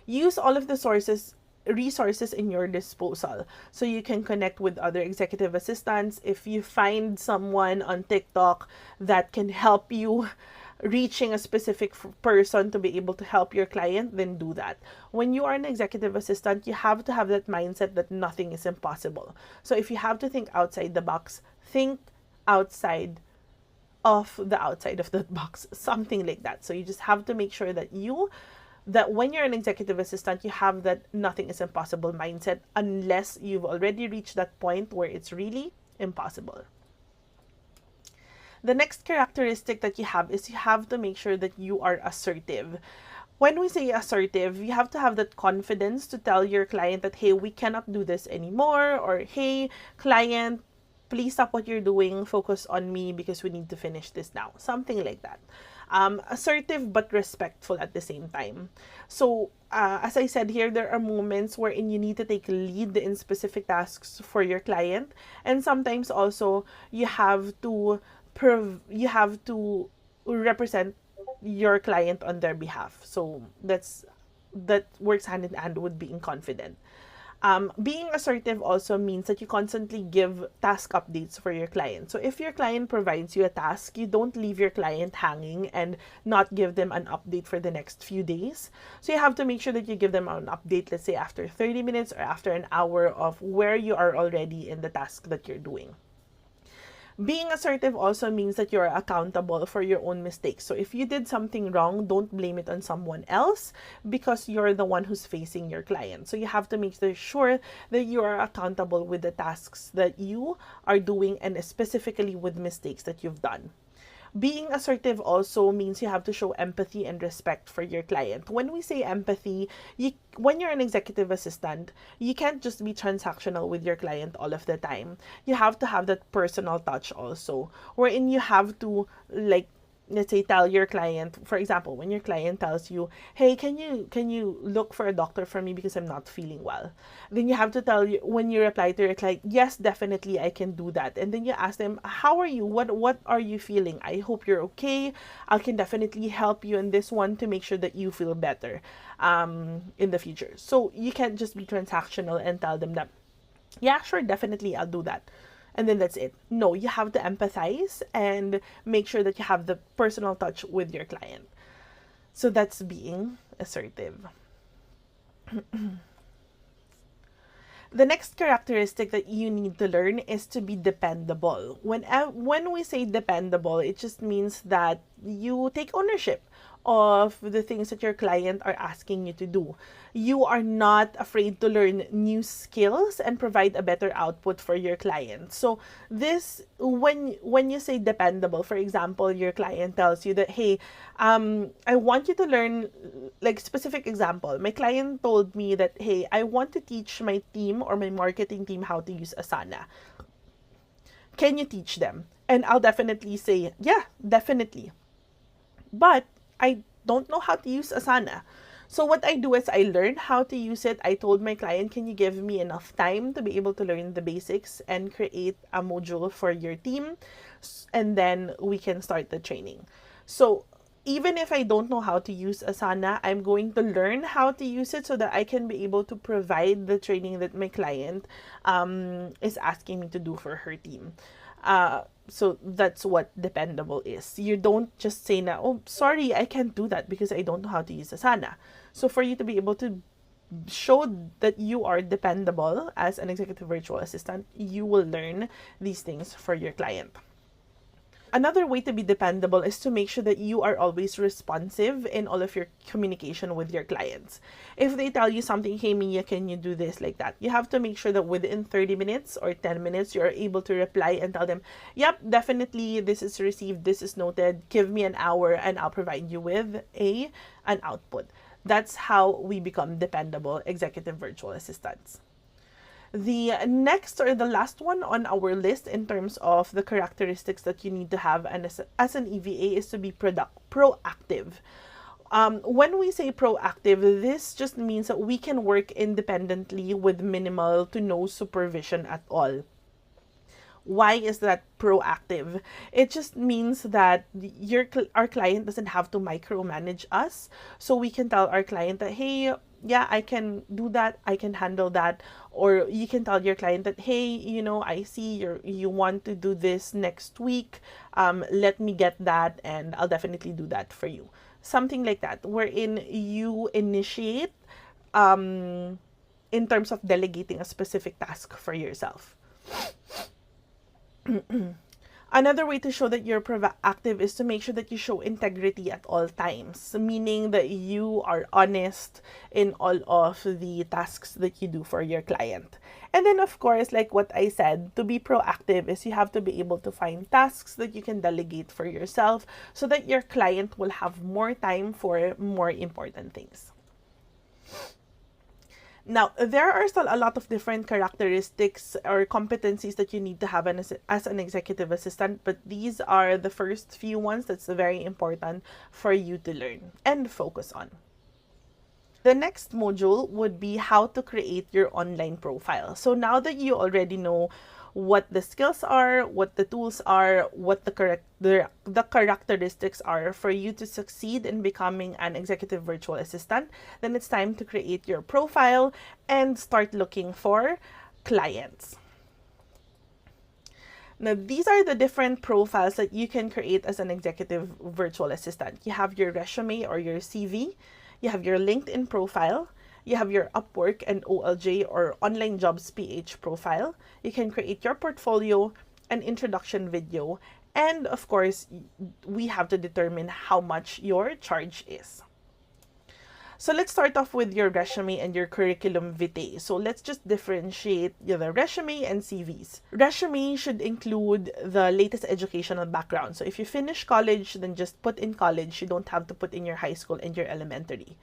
Use all of the resources in your disposal so you can connect with other executive assistants. If you find someone on TikTok that can help you reaching a specific person to be able to help your client, then do that. When you are an executive assistant, you have to have that mindset that nothing is impossible. So if you have to think outside the box, think outside of the box, something like that. So you just have to make sure that when you're an executive assistant, you have that nothing is impossible mindset, unless you've already reached that point where it's really impossible. The next characteristic that you have is you have to make sure that you are assertive. When we say assertive, you have to have that confidence to tell your client that, hey, we cannot do this anymore, or hey, client, please stop what you're doing, focus on me because we need to finish this now. Something like that. Assertive but respectful at the same time. So, as I said here, there are moments wherein you need to take lead in specific tasks for your client. And sometimes also, you have to represent your client on their behalf. So, that works hand in hand with being confident. Being assertive also means that you constantly give task updates for your client. So if your client provides you a task, you don't leave your client hanging and not give them an update for the next few days. So you have to make sure that you give them an update, let's say after 30 minutes or after an hour of where you are already in the task that you're doing. Being assertive also means that you're accountable for your own mistakes. So if you did something wrong, don't blame it on someone else, because you're the one who's facing your client. So you have to make sure that you are accountable with the tasks that you are doing, and specifically with mistakes that you've done. Being assertive also means you have to show empathy and respect for your client. When we say empathy, when you're an executive assistant, you can't just be transactional with your client all of the time. You have to have that personal touch also, wherein you have to, like, let's say, tell your client, for example, when your client tells you, hey, can you look for a doctor for me because I'm not feeling well, then you have to tell you, when you reply to your client, yes, definitely I can do that. And then you ask them, how are you, what are you feeling? I hope you're okay. I can definitely help you in this one to make sure that you feel better in the future. So you can't just be transactional and tell them that, yeah, sure, definitely I'll do that, and then that's it. No, you have to empathize and make sure that you have the personal touch with your client. So that's being assertive. The next characteristic that you need to learn is to be dependable. When we say dependable, it just means that you take ownership of the things that your client are asking you to do. You are not afraid to learn new skills and provide a better output for your client. So this, when you say dependable, for example, your client tells you that, hey, I want you to learn, like, specific example. My client told me that, hey, I want to teach my team or my marketing team how to use Asana. Can you teach them? And I'll definitely say, yeah, definitely. But I don't know how to use Asana. So what I do is I learned how to use it. I told my client, can you give me enough time to be able to learn the basics and create a module for your team? And then we can start the training. So even if I don't know how to use Asana, I'm going to learn how to use it so that I can be able to provide the training that my client is asking me to do for her team. So that's what dependable is. You don't just say na, oh, sorry, I can't do that because I don't know how to use Asana. So for you to be able to show that you are dependable as an executive virtual assistant, you will learn these things for your client. Another way to be dependable is to make sure that you are always responsive in all of your communication with your clients. If they tell you something, hey Mia, can you do this, like that, you have to make sure that within 30 minutes or 10 minutes, you're able to reply and tell them, yep, definitely, this is received, this is noted, give me an hour and I'll provide you with an output. That's how we become dependable executive virtual assistants. The next, or the last one on our list in terms of the characteristics that you need to have as an EVA is to be proactive. When we say proactive, this just means that we can work independently with minimal to no supervision at all. Why is that proactive? It just means that our client doesn't have to micromanage us. So we can tell our client that, hey, yeah, I can do that, I can handle that. Or you can tell your client that, hey, I see you want to do this next week. Let me get that and I'll definitely do that for you. Something like that, wherein you initiate in terms of delegating a specific task for yourself. Another way to show that you're proactive is to make sure that you show integrity at all times, meaning that you are honest in all of the tasks that you do for your client. And then, of course, like what I said, to be proactive is you have to be able to find tasks that you can delegate for yourself so that your client will have more time for more important things. Now, there are still a lot of different characteristics or competencies that you need to have as an executive assistant, but these are the first few ones that's very important for you to learn and focus on. The next module would be how to create your online profile. So now that you already know what the skills are, what the tools are, what the characteristics are for you to succeed in becoming an executive virtual assistant, then it's time to create your profile and start looking for clients. Now, these are the different profiles that you can create as an executive virtual assistant. You have your resume or your CV, you have your LinkedIn profile, you have your Upwork and OLJ or Online Jobs PH profile. You can create your portfolio, an introduction video, and of course, we have to determine how much your charge is. So let's start off with your resume and your curriculum vitae. So let's just differentiate the resume and CVs. Resume should include the latest educational background. So if you finish college, then just put in college. You don't have to put in your high school and your elementary.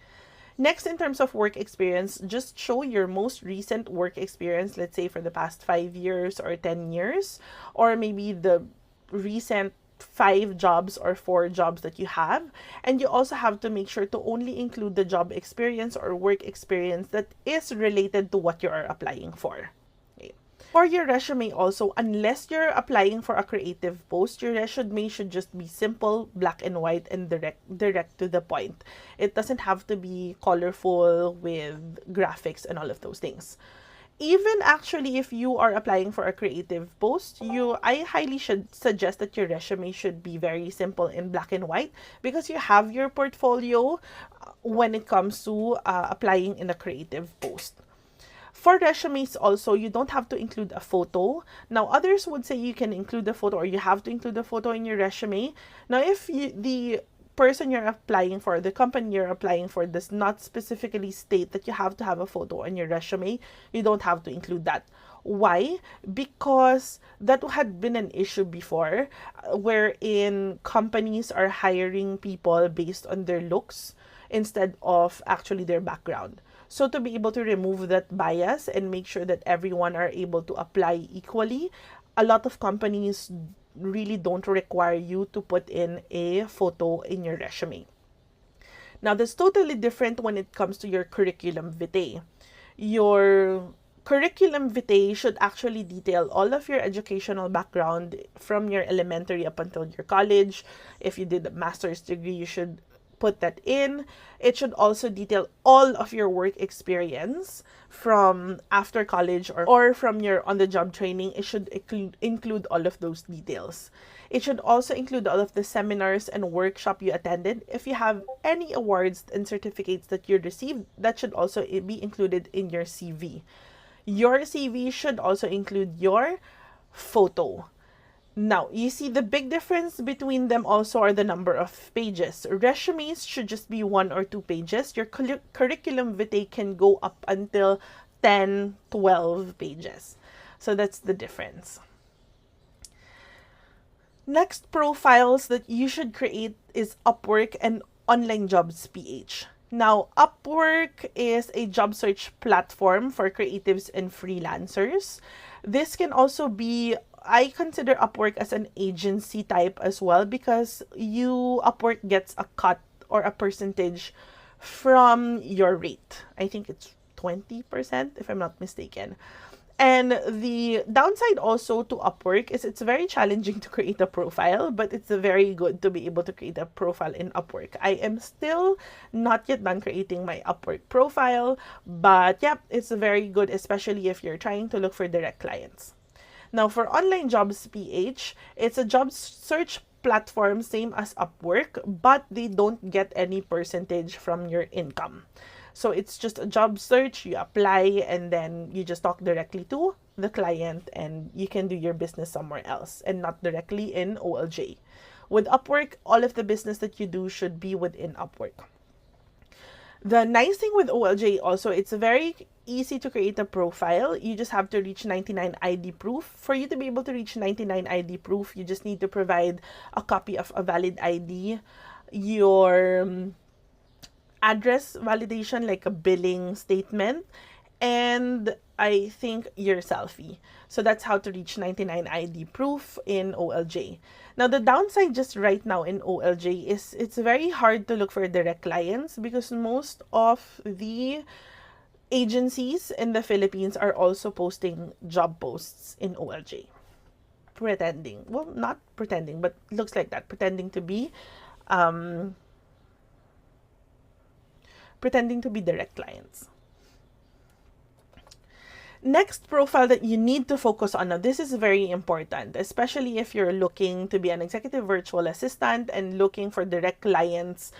Next, in terms of work experience, just show your most recent work experience, let's say for the past 5 years or 10 years, or maybe the recent 5 jobs or 4 jobs that you have. And you also have to make sure to only include the job experience or work experience that is related to what you are applying for. Okay. For your resume also, unless you're applying for a creative post, your resume should just be simple, black and white, and direct to the point. It doesn't have to be colorful with graphics and all of those things. Even actually, if you are applying for a creative post, I highly should suggest that your resume should be very simple in black and white, because you have your portfolio when it comes to applying in a creative post. For resumes also, you don't have to include a photo. Now, others would say you can include a photo or you have to include a photo in your resume. Now, if the person you're applying for, the company you're applying for, does not specifically state that you have to have a photo on your resume, you don't have to include that. Why? Because that had been an issue before, wherein companies are hiring people based on their looks instead of actually their background. So to be able to remove that bias and make sure that everyone are able to apply equally, a lot of companies really don't require you to put in a photo in your resume. Now, that's totally different when it comes to your curriculum vitae. Your curriculum vitae should actually detail all of your educational background from your elementary up until your college. If you did a master's degree, you should put that in. It should also detail all of your work experience from after college or from your on-the-job training. It should include all of those details. It should also include all of the seminars and workshop you attended. If you have any awards and certificates that you received, that should also be included in your CV. Your CV should also include your photo. Now, you see the big difference between them also are the number of pages. Resumes should just be 1 or 2 pages. Your curriculum vitae can go up until 10, 12 pages. So that's the difference. Next profiles that you should create is Upwork and Online Jobs PH. Now, Upwork is a job search platform for creatives and freelancers. This can also be, I consider Upwork as an agency type as well, because Upwork gets a cut or a percentage from your rate. I think it's 20%, if I'm not mistaken. And the downside also to Upwork is it's very challenging to create a profile, but it's very good to be able to create a profile in Upwork. I am still not yet done creating my Upwork profile, but yeah, it's very good, especially if you're trying to look for direct clients. Now, for Online Jobs PH, it's a job search platform same as Upwork, but they don't get any percentage from your income. So it's just a job search, you apply, and then you just talk directly to the client, and you can do your business somewhere else and not directly in OLJ. With Upwork, all of the business that you do should be within Upwork. The nice thing with OLJ also, it's very easy to create a profile. You just have to reach 99 ID proof. For you to be able to reach 99 ID proof, you just need to provide a copy of a valid ID, your address validation, like a billing statement, and I think your selfie. So that's how to reach 99 ID proof in OLJ. Now, the downside just right now in OLJ is it's very hard to look for direct clients, because most of the agencies in the Philippines are also posting job posts in OLJ. Pretending, well, not pretending, but looks like that, pretending to be direct clients. Next profile that you need to focus on, now this is very important, especially if you're looking to be an executive virtual assistant and looking for direct clients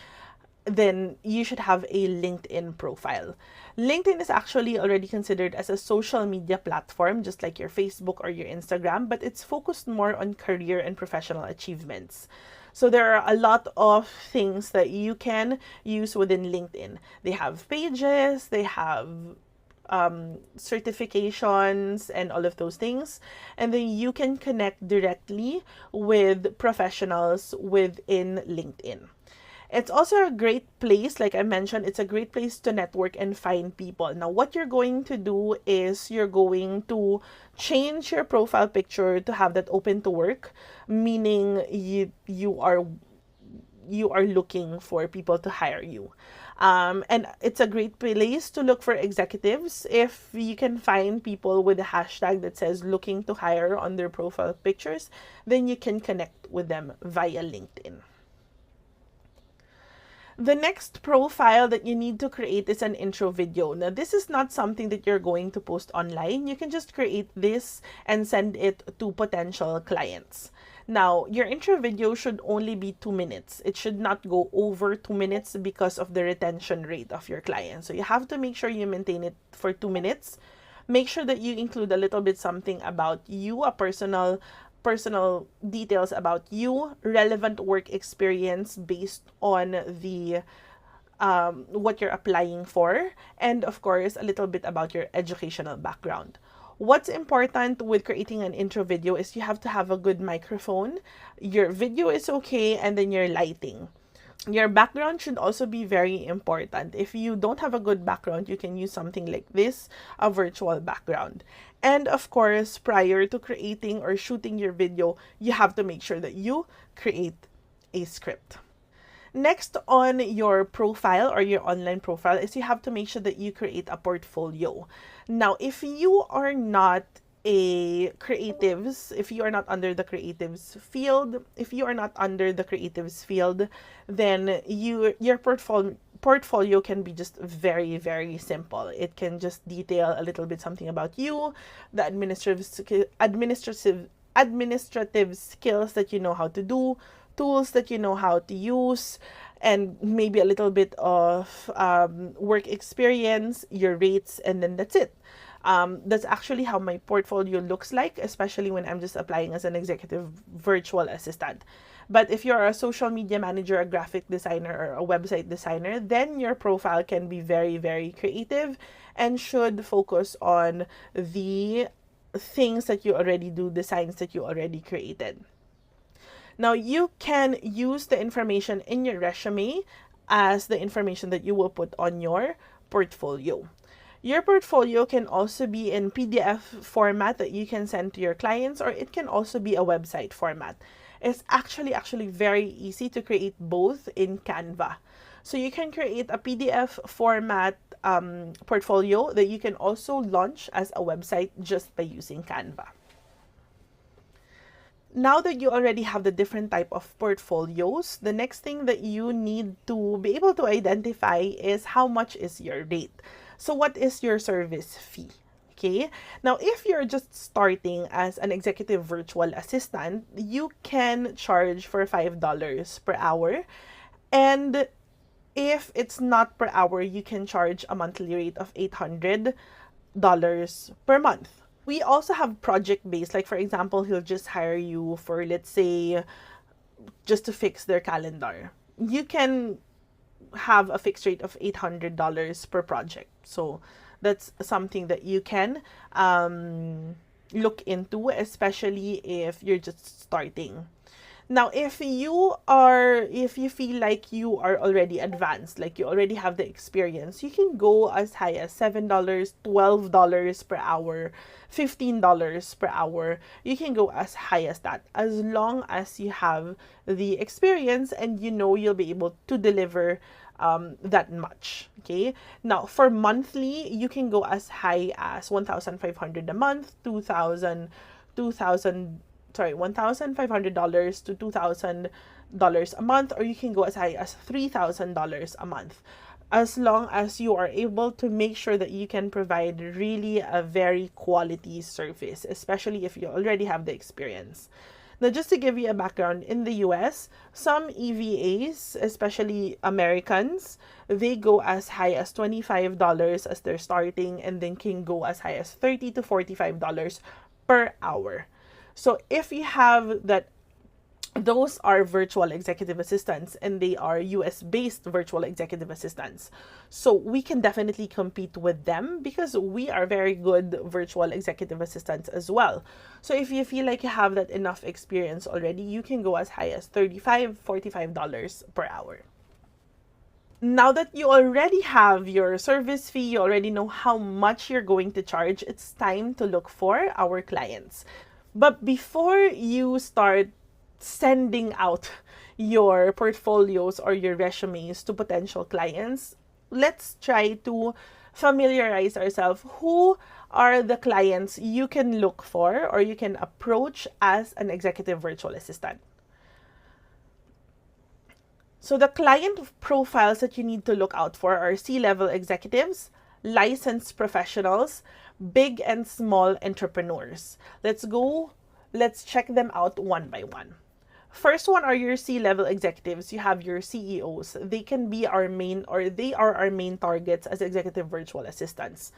then you should have a LinkedIn profile. LinkedIn is actually already considered as a social media platform, just like your Facebook or your Instagram, but it's focused more on career and professional achievements. So there are a lot of things that you can use within LinkedIn. They have pages, they have certifications and all of those things. And then you can connect directly with professionals within LinkedIn. It's also a great place, like I mentioned, it's a great place to network and find people. Now, what you're going to do is you're going to change your profile picture to have that open to work, meaning you are looking for people to hire you. And it's a great place to look for executives. If you can find people with a hashtag that says looking to hire on their profile pictures, then you can connect with them via LinkedIn. The next profile that you need to create is an intro video. Now, this is not something that you're going to post online. You can just create this and send it to potential clients. Now, your intro video should only be 2 minutes. It should not go over 2 minutes because of the retention rate of your client. So you have to make sure you maintain it for 2 minutes. Make sure that you include a little bit something about you, a personal details about you, relevant work experience based on the what you're applying for, and of course a little bit about your educational background. What's important with creating an intro video is you have to have a good microphone, your video is okay, and then your lighting. Your background should also be very important. If you don't have a good background, you can use something like this, a virtual background. And of course, prior to creating or shooting your video, you have to make sure that you create a script. Next on your profile or your online profile is you have to make sure that you create a portfolio. Now, if you are not if you are not under the creatives field, then your portfolio can be just very, very simple. It can just detail a little bit something about you, the administrative skills that you know how to do, tools that you know how to use, and maybe a little bit of work experience, your rates, and then that's it. That's actually how my portfolio looks like, especially when I'm just applying as an executive virtual assistant. But if you're a social media manager, a graphic designer, or a website designer, then your profile can be very, very creative and should focus on the things that you already do, designs that you already created. Now, you can use the information in your resume as the information that you will put on your portfolio. Your portfolio can also be in PDF format that you can send to your clients, or it can also be a website format. It's actually very easy to create both in Canva. So you can create a PDF format portfolio that you can also launch as a website just by using Canva. Now that you already have the different type of portfolios, the next thing that you need to be able to identify is how much is your rate. So what is your service fee? Okay. Now, if you're just starting as an executive virtual assistant, you can charge for $5 per hour. And if it's not per hour, you can charge a monthly rate of $800 per month. We also have project-based, like for example, he'll just hire you for, let's say, just to fix their calendar. You can have a fixed rate of $800 per project. So that's something that you can look into, especially if you're just starting. Now, if you feel like you are already advanced, like you already have the experience, you can go as high as $7, $12 per hour, $15 per hour. You can go as high as that, as long as you have the experience and you know you'll be able to deliver that much. Okay. Now, for monthly, you can go as high as $1,500 a month, $1,500 to $2,000 a month, or you can go as high as $3,000 a month, as long as you are able to make sure that you can provide really a very quality service, especially if you already have the experience. Now, just to give you a background, in the US, some EVAs, especially Americans, they go as high as $25 as their starting, and then can go as high as $30 to $45 per hour. So if you have that, those are virtual executive assistants, and they are US based virtual executive assistants. So we can definitely compete with them because we are very good virtual executive assistants as well. So if you feel like you have that enough experience already, you can go as high as $35, $45 per hour. Now that you already have your service fee, you already know how much you're going to charge, it's time to look for our clients. But before you start sending out your portfolios or your resumes to potential clients, let's try to familiarize ourselves. Who are the clients you can look for or you can approach as an executive virtual assistant? So the client profiles that you need to look out for are C-level executives, licensed professionals, big and small entrepreneurs. Let's check them out one by one. First one are your C-level executives. You have your CEOs. They can be our main, or they are our main targets as executive virtual assistants.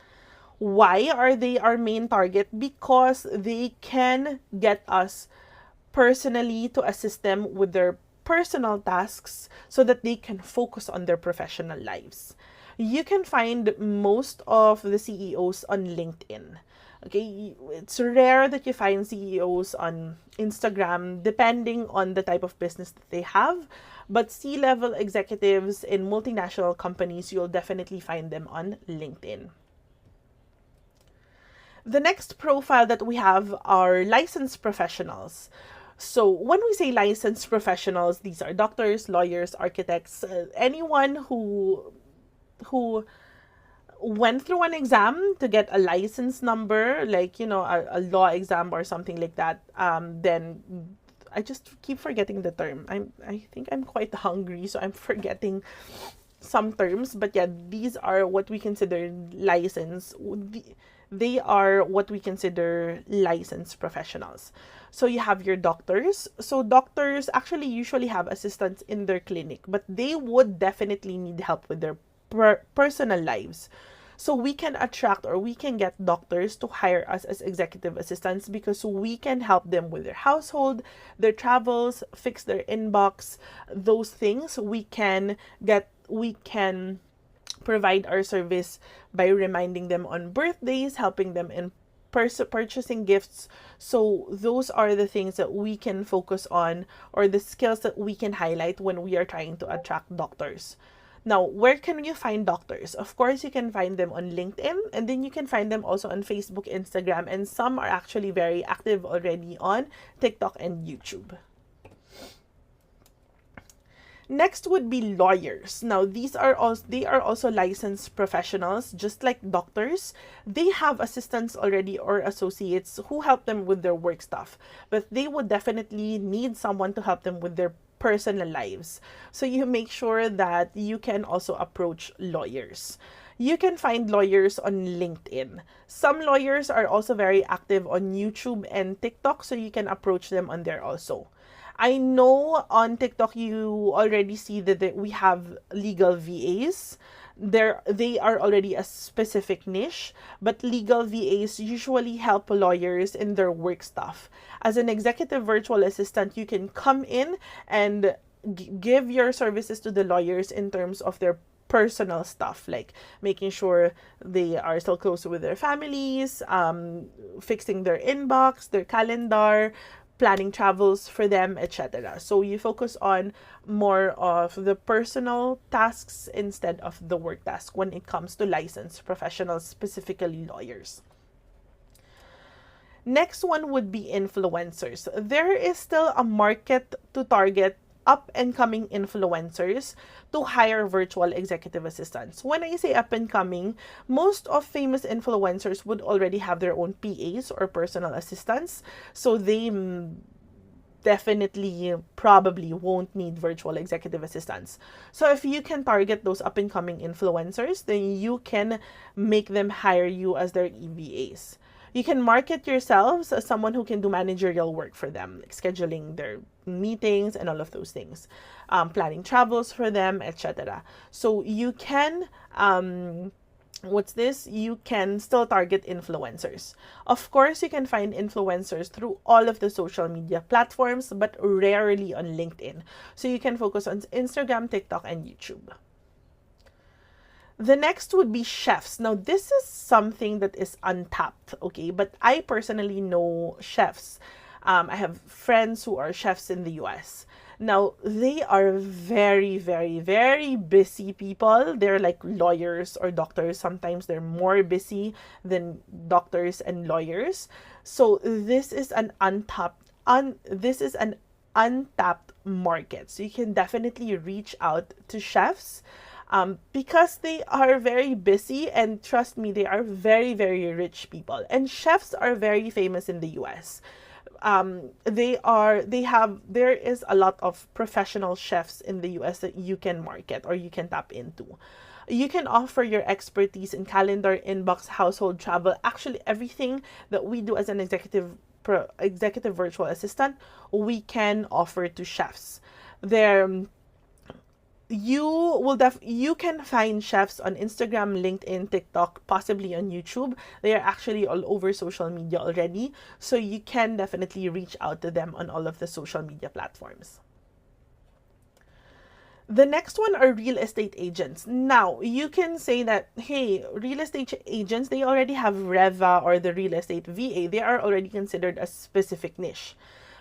Why are they our main target? Because they can get us personally to assist them with their personal tasks so that they can focus on their professional lives. You can find most of the CEOs on LinkedIn. Okay, it's rare that you find CEOs on Instagram, depending on the type of business that they have. But C-level executives in multinational companies, you'll definitely find them on LinkedIn. The next profile that we have are licensed professionals. So when we say licensed professionals, these are doctors, lawyers, architects, anyone who went through an exam to get a license number, like, a law exam or something like that. Then I just keep forgetting the term. I think I'm quite hungry, so I'm forgetting some terms. But yeah, these are what we consider licensed. They are what we consider licensed professionals. So you have your doctors. So doctors actually usually have assistants in their clinic, but they would definitely need help with their personal lives. So we can attract, or we can get doctors to hire us as executive assistants because we can help them with their household, their travels, fix their inbox, those things. We can provide our service by reminding them on birthdays, helping them in purchasing gifts. So those are the things that we can focus on, or the skills that we can highlight when we are trying to attract doctors. Now, where can you find doctors? Of course, you can find them on LinkedIn, and then you can find them also on Facebook, Instagram, and some are actually very active already on TikTok and YouTube. Next would be lawyers. Now, they are also licensed professionals, just like doctors. They have assistants already or associates who help them with their work stuff, but they would definitely need someone to help them with their personal lives. So you make sure that you can also approach lawyers. You can find lawyers on LinkedIn. Some lawyers are also very active on YouTube and TikTok, so you can approach them on there also. I know on TikTok you already see that we have legal VAs. They are already a specific niche, but legal VAs usually help lawyers in their work stuff. As an executive virtual assistant, you can come in and give your services to the lawyers in terms of their personal stuff, like making sure they are still close with their families, fixing their inbox, their calendar, planning travels for them, etc. So you focus on more of the personal tasks instead of the work task when it comes to licensed professionals, specifically lawyers. Next one would be influencers. There is still a market to target up and coming influencers to hire virtual executive assistants. When I say up and coming, most of famous influencers would already have their own PAs or personal assistants, so they definitely probably won't need virtual executive assistants. So if you can target those up and coming influencers, then you can make them hire you as their EVAs. You can market yourselves as someone who can do managerial work for them, like scheduling their meetings and all of those things, planning travels for them, etc. So you can you can still target influencers. Of course, you can find influencers through all of the social media platforms, but rarely on LinkedIn. So you can focus on Instagram, TikTok, and YouTube. The next would be chefs. Now, this is something that is untapped, okay? But I personally know chefs. I have friends who are chefs in the US. Now, they are very, very, very busy people. They're like lawyers or doctors. Sometimes they're more busy than doctors and lawyers. So this is an untapped market. So you can definitely reach out to chefs because they are very busy, and trust me, they are very, very rich people. And chefs are very famous in the US. There is a lot of professional chefs in the US that you can market or you can tap into. You can offer your expertise in calendar, inbox, household, travel, actually everything that we do as an executive virtual assistant, we can offer to chefs. You can find chefs on Instagram, LinkedIn, TikTok, possibly on YouTube. They are actually all over social media already, so you can definitely reach out to them on all of the social media platforms. The next one are real estate agents. Now, you can say that, hey, real estate agents, they already have Reva or the real estate VA. They are already considered a specific niche.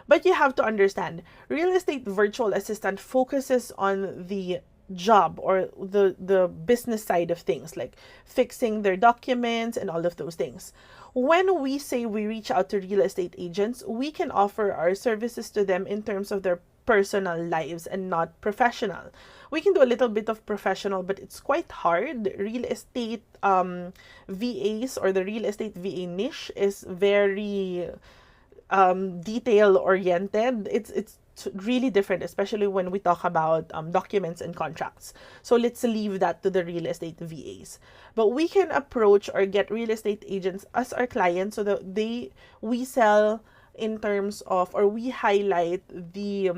But you have to understand, real estate virtual assistant focuses on the job or the business side of things, like fixing their documents and all of those things. When we say we reach out to real estate agents, we can offer our services to them in terms of their personal lives and not professional. We can do a little bit of professional, but it's quite hard. Real estate VAs or the real estate VA niche is very detail oriented. It's really different, especially when we talk about documents and contracts. So let's leave that to the real estate VAs. But we can approach or get real estate agents as our clients so that we sell in terms of, or we highlight the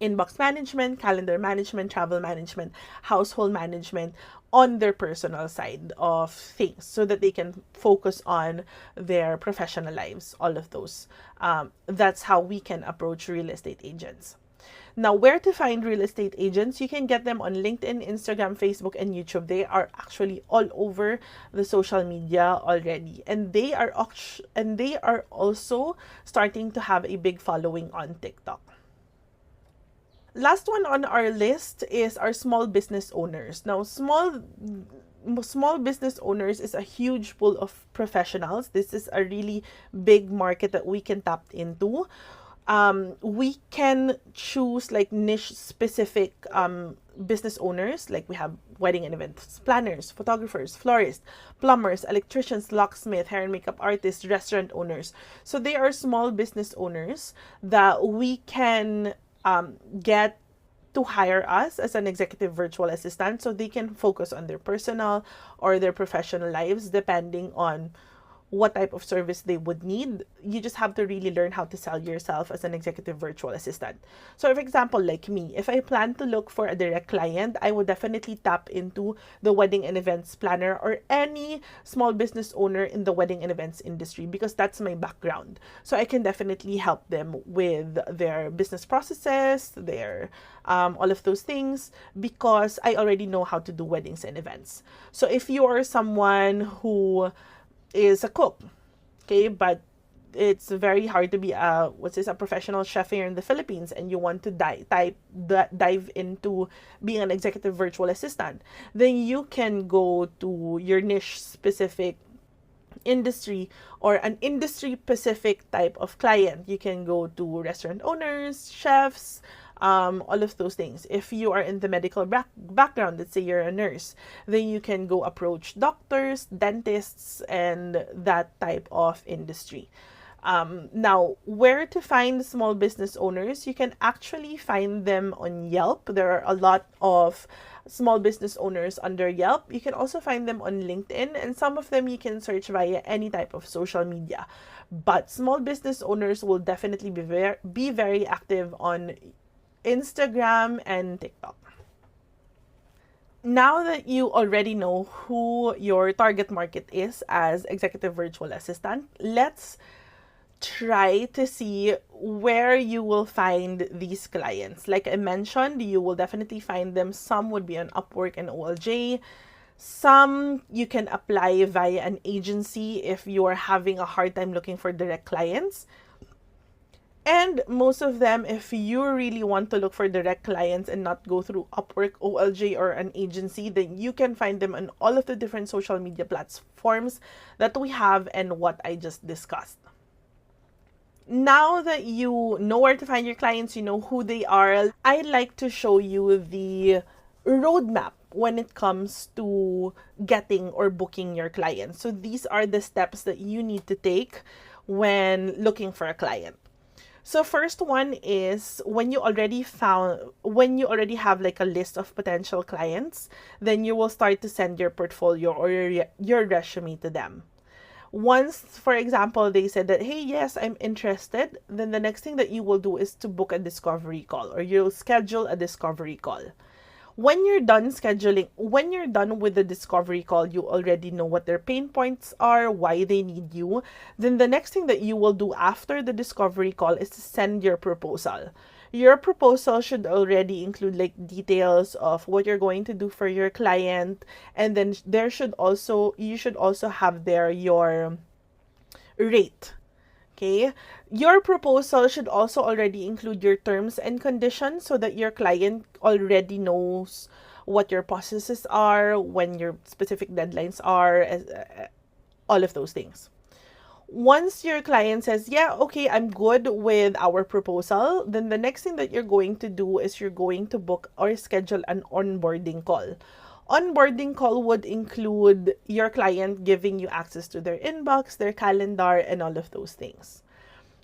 inbox management, calendar management, travel management, household management on their personal side of things so that they can focus on their professional lives, all of those. That's how we can approach real estate agents. Now, where to find real estate agents? You can get them on LinkedIn, Instagram, Facebook, and YouTube. They are actually all over the social media already. And they are also starting to have a big following on TikTok. Last one on our list is our small business owners. Now, small business owners is a huge pool of professionals. This is a really big market that we can tap into. We can choose like niche specific business owners. Like we have wedding and events planners, photographers, florists, plumbers, electricians, locksmith, hair and makeup artists, restaurant owners. So they are small business owners that we can get to hire us as an executive virtual assistant so they can focus on their personal or their professional lives depending on what type of service they would need. You just have to really learn how to sell yourself as an executive virtual assistant. So for example, like me, if I plan to look for a direct client, I would definitely tap into the wedding and events planner or any small business owner in the wedding and events industry because that's my background. So I can definitely help them with their business processes, their all of those things because I already know how to do weddings and events. So if you are someone who is a cook, okay, but it's very hard to be a professional chef here in the Philippines and you want to dive into being an executive virtual assistant, then you can go to your niche specific industry or an industry specific type of client. You can go to restaurant owners, chefs, all of those things. If you are in the medical background, let's say you're a nurse, then you can go approach doctors, dentists, and that type of industry. Now, where to find small business owners? You can actually find them on Yelp. There are a lot of small business owners under Yelp. You can also find them on LinkedIn, and some of them you can search via any type of social media. But small business owners will definitely be very active on Instagram and TikTok. Now that you already know who your target market is as executive virtual assistant, let's try to see where you will find these clients. Like I mentioned, you will definitely find them. Some would be on Upwork and OLJ. Some you can apply via an agency if you are having a hard time looking for direct clients. And most of them, if you really want to look for direct clients and not go through Upwork, OLJ, or an agency, then you can find them on all of the different social media platforms that we have and what I just discussed. Now that you know where to find your clients, you know who they are, I'd like to show you the roadmap when it comes to getting or booking your clients. So these are the steps that you need to take when looking for a client. So first one is when you already have like a list of potential clients, then you will start to send your portfolio or your resume to them. Once, for example, they said that, hey, yes, I'm interested, then the next thing that you will do is to book a discovery call, or you'll schedule a discovery call. When you're done with the discovery call, you already know what their pain points are, why they need you. Then the next thing that you will do after the discovery call is to send your proposal. Your proposal should already include like details of what you're going to do for your client, and then you should also have there your rate. Okay, your proposal should also already include your terms and conditions so that your client already knows what your processes are, when your specific deadlines are, all of those things. Once your client says, yeah, okay, I'm good with our proposal, then the next thing that you're going to do is you're going to book or schedule an onboarding call. Onboarding call would include your client giving you access to their inbox, their calendar, and all of those things.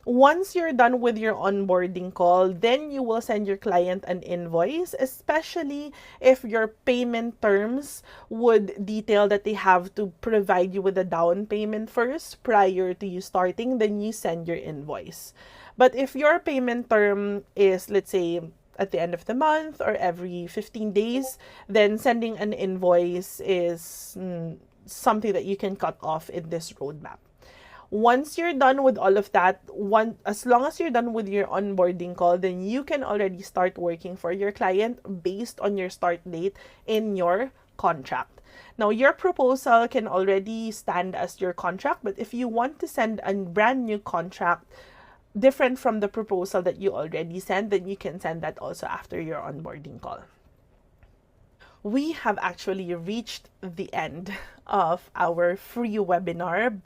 Once you're done with your onboarding call, then you will send your client an invoice, especially if your payment terms would detail that they have to provide you with a down payment first prior to you starting, then you send your invoice. But if your payment term is, let's say, at the end of the month or every 15 days, then sending an invoice is something that you can cut off in this roadmap. Once you're done with all of that, as long as you're done with your onboarding call, then you can already start working for your client based on your start date in your contract. Now, your proposal can already stand as your contract, but if you want to send a brand new contract different from the proposal that you already sent, then you can send that also after your onboarding call. We have actually reached the end of our free webinar.